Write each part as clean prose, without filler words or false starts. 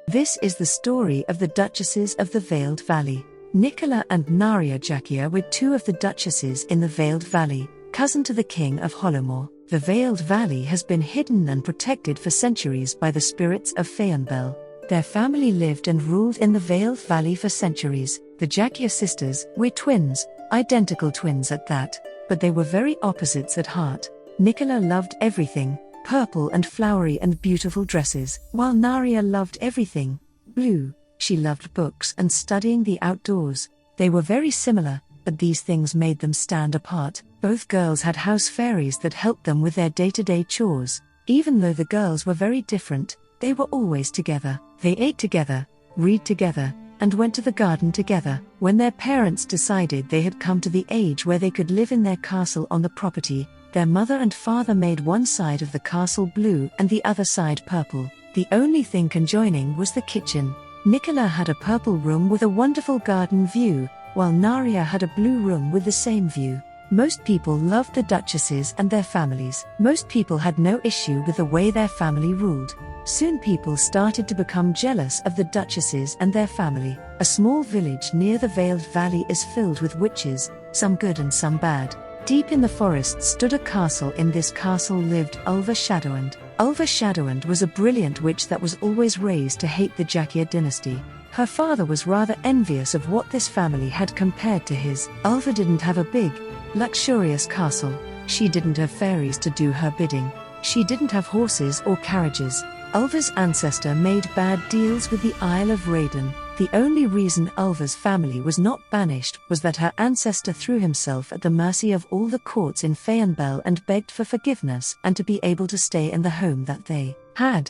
This is the story of the Duchesses of the Veiled Valley. Nicola and Naria Jackia were two of the Duchesses in the Veiled Valley, cousin to the King of Hollowmore. The Veiled Valley has been hidden and protected for centuries by the spirits of Faenbel. Their family lived and ruled in the Veiled Valley for centuries. The Jackia sisters were twins, identical twins at that, but they were very opposites at heart. Nicola loved everything purple and flowery and beautiful dresses, while Naria loved everything blue. She loved books and studying the outdoors. They were very similar, but these things made them stand apart. Both girls had house fairies that helped them with their day-to-day chores. Even though the girls were very different, they were always together. They ate together, read together, and went to the garden together. When their parents decided they had come to the age where they could live in their castle on the property, their mother and father made one side of the castle blue and the other side purple. The only thing conjoining was the kitchen. Nicola had a purple room with a wonderful garden view, while Naria had a blue room with the same view. Most people loved the Duchesses and their families. Most people had no issue with the way their family ruled. Soon people started to become jealous of the Duchesses and their family. A small village near the Veiled Valley is filled with witches, some good and some bad. Deep in the forest stood a castle. In this castle lived Ulva Shadowhand. Ulva Shadowhand was a brilliant witch that was always raised to hate the Jackia dynasty. Her father was rather envious of what this family had compared to his. Ulva didn't have a big, luxurious castle. She didn't have fairies to do her bidding. She didn't have horses or carriages. Ulva's ancestor made bad deals with the Isle of Raiden. The only reason Ulva's family was not banished was that her ancestor threw himself at the mercy of all the courts in Faenbel and begged for forgiveness and to be able to stay in the home that they had.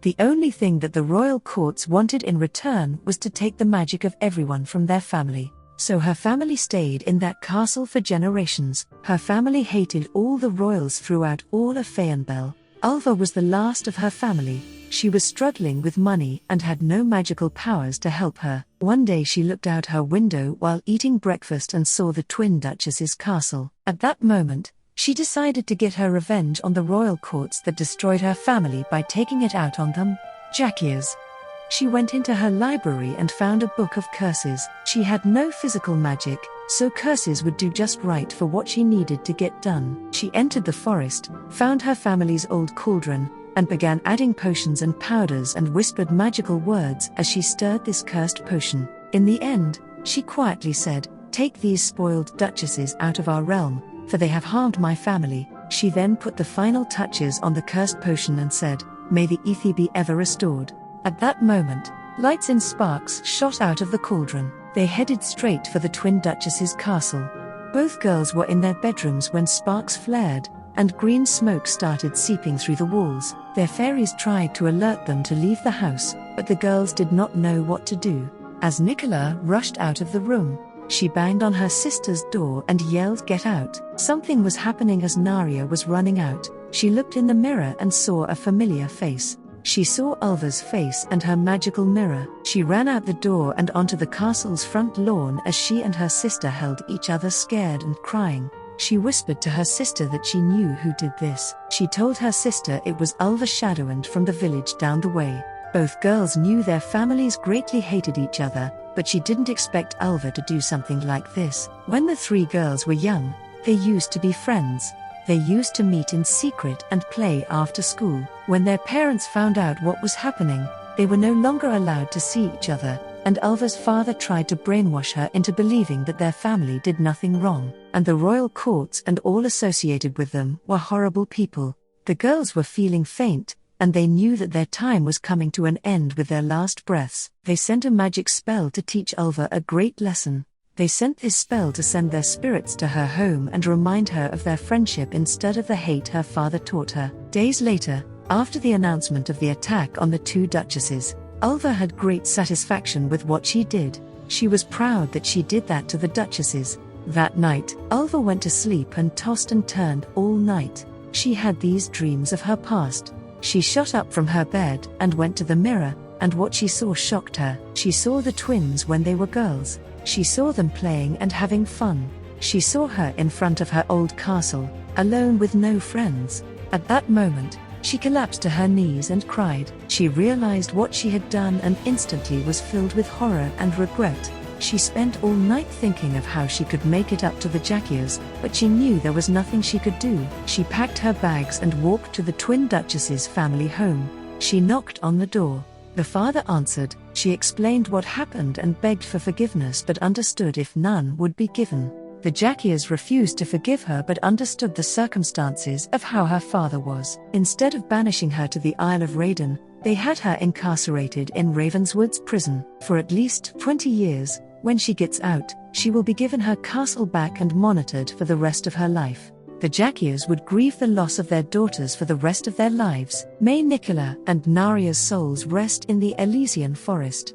The only thing that the royal courts wanted in return was to take the magic of everyone from their family. So her family stayed in that castle for generations. Her family hated all the royals throughout all of Faenbel. Ulva was the last of her family. She was struggling with money and had no magical powers to help her. One day she looked out her window while eating breakfast and saw the twin Duchesses' castle. At that moment, she decided to get her revenge on the royal courts that destroyed her family by taking it out on them, Jackias. She went into her library and found a book of curses. She had no physical magic, so curses would do just right for what she needed to get done. She entered the forest, found her family's old cauldron, and began adding potions and powders and whispered magical words as she stirred this cursed potion. In the end, she quietly said, "Take these spoiled Duchesses out of our realm, for they have harmed my family." She then put the final touches on the cursed potion and said, "May the Ethi be ever restored." At that moment, lights and sparks shot out of the cauldron. They headed straight for the twin Duchesses' castle. Both girls were in their bedrooms when sparks flared, and green smoke started seeping through the walls. Their fairies tried to alert them to leave the house, but the girls did not know what to do. As Nicola rushed out of the room, she banged on her sister's door and yelled, "Get out!" Something was happening as Naria was running out. She looked in the mirror and saw a familiar face. She saw Ulva's face and her magical mirror. She ran out the door and onto the castle's front lawn as she and her sister held each other scared and crying. She whispered to her sister that she knew who did this. She told her sister it was Ulva Shadowhand from the village down the way. Both girls knew their families greatly hated each other, but she didn't expect Ulva to do something like this. When the three girls were young, they used to be friends. They used to meet in secret and play after school. When their parents found out what was happening, they were no longer allowed to see each other, and Ulva's father tried to brainwash her into believing that their family did nothing wrong, and the royal courts and all associated with them were horrible people. The girls were feeling faint, and they knew that their time was coming to an end with their last breaths. They sent a magic spell to teach Ulva a great lesson. They sent this spell to send their spirits to her home and remind her of their friendship instead of the hate her father taught her. Days later, after the announcement of the attack on the two Duchesses, Ulva had great satisfaction with what she did. She was proud that she did that to the Duchesses. That night, Ulva went to sleep and tossed and turned all night. She had these dreams of her past. She shot up from her bed and went to the mirror, and what she saw shocked her. She saw the twins when they were girls. She saw them playing and having fun. She saw her in front of her old castle, alone with no friends. At that moment, She collapsed to her knees and cried. She realized what she had done and instantly was filled with horror and regret. She spent all night thinking of how she could make it up to the Jackiers, but she knew there was nothing she could do. She packed her bags and walked to the twin duchesses' family home. She knocked on the door. The father answered. She explained what happened and begged for forgiveness but understood if none would be given. The Jackiers refused to forgive her but understood the circumstances of how her father was. Instead of banishing her to the Isle of Raden, they had her incarcerated in Ravenswood's prison for at least 20 years. When she gets out, she will be given her castle back and monitored for the rest of her life. The Jackiers would grieve the loss of their daughters for the rest of their lives. May Nicola and Naria's souls rest in the Elysian forest.